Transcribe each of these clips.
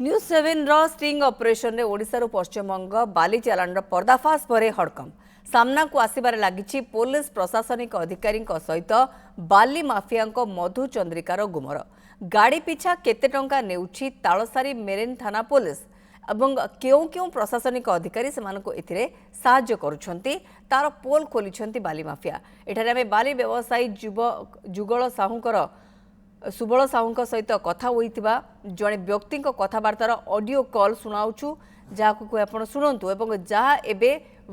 News 7 रो sting operation रे ओडिसा पश्चिमबंग बाली चालान पर्दाफाश पर हड़कम सामना को आसबार लगी पुलिस प्रशासनिक अधिकारी सहित बाली माफिया मधु चंद्रिकार गुमर गाड़ी पिछा केते टंका नेउछि तालसारी मेरेन थाना पुलिस एवं क्यों क्यों प्रशासनिक अधिकारी से साहाय्य करुछंती तार पोल खोली बाली माफिया एठारे आमे बाली व्यवसायी जुगल साहुंकर सुबल साहू सहित कथा होइतिबा जड़े व्यक्ति कथबार्तार ऑडियो कॉल सुनाउछु जहां आपण शुणु एवं जहाँ एबे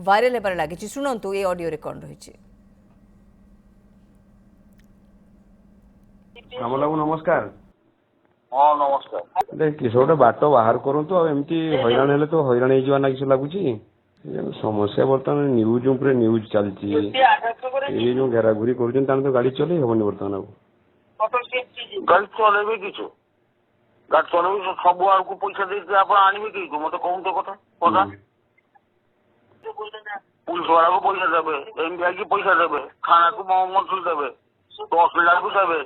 वायरल हेबार लागिछि शुणु ए ऑडियो रेकॉर्ड रहिछि। रामलाबू नमस्कार। हाँ नमस्कार। किस गोटे बाट बाहर करतु एमती हैरान हेले तो हैरान हो ना किस लगुच समस्या बर्तमान न्यूज उपरे न्यूज चलती ये जो घेराघुरी कर गाड़ी चल हेबनी बर्तमान गाड़ी चलेबे किछु गाड़ी चलेबे सब आड़ को पैसा देके आप आनिबे कि मत कहूं तो कथा कथा पुलिस वाला को पैसा देबे एमबीआई की पैसा देबे खाना को मंथली देबे तहसीलदार को देबे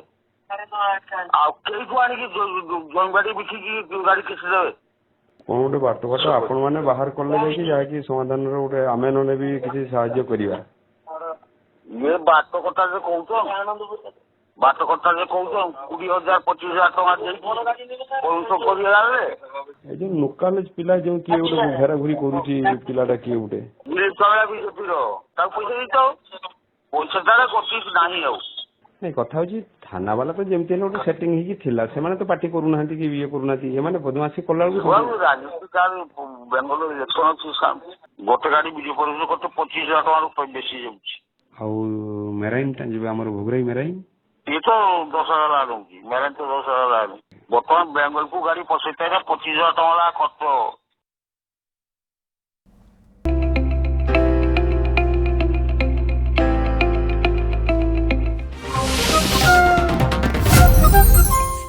कई को आनिकी जमीबाड़ी बिकी गाड़ी किसी देबे कौन गोटे बाट कथ आपण मैंने बाहर कले जाकि समाधान गोटे आमे नने भी किसी साहाय्य करिवा ये बाट कथा जे कहूं बाट कथा जे कहूं 20,000 25,000 टका जो लोकाल पिला जो किए गोटे घेराघुरी करुची पिलाटा किए गोटे बीजेपी पैसा देता पैसा तार कोशिश नहीं आउ नहीं कथा हूँ थाना वाला तो जमती गोटे सेटिंग ही तो पार्टी करूना कि ये करूना ये बदमाशी कला राजनीति बेंगल इलेक्शन अच्छी गोटे गाड़ी विजय परिषद करते 25,000 टका बेसी जाऊँ मेराइन आम भोगराई मेराइन ये तो 10,000 आलू मेराइन तो 10,000 आलू बर्तमान बेंगल को गाड़ी पसैता 25,000 टका खर्च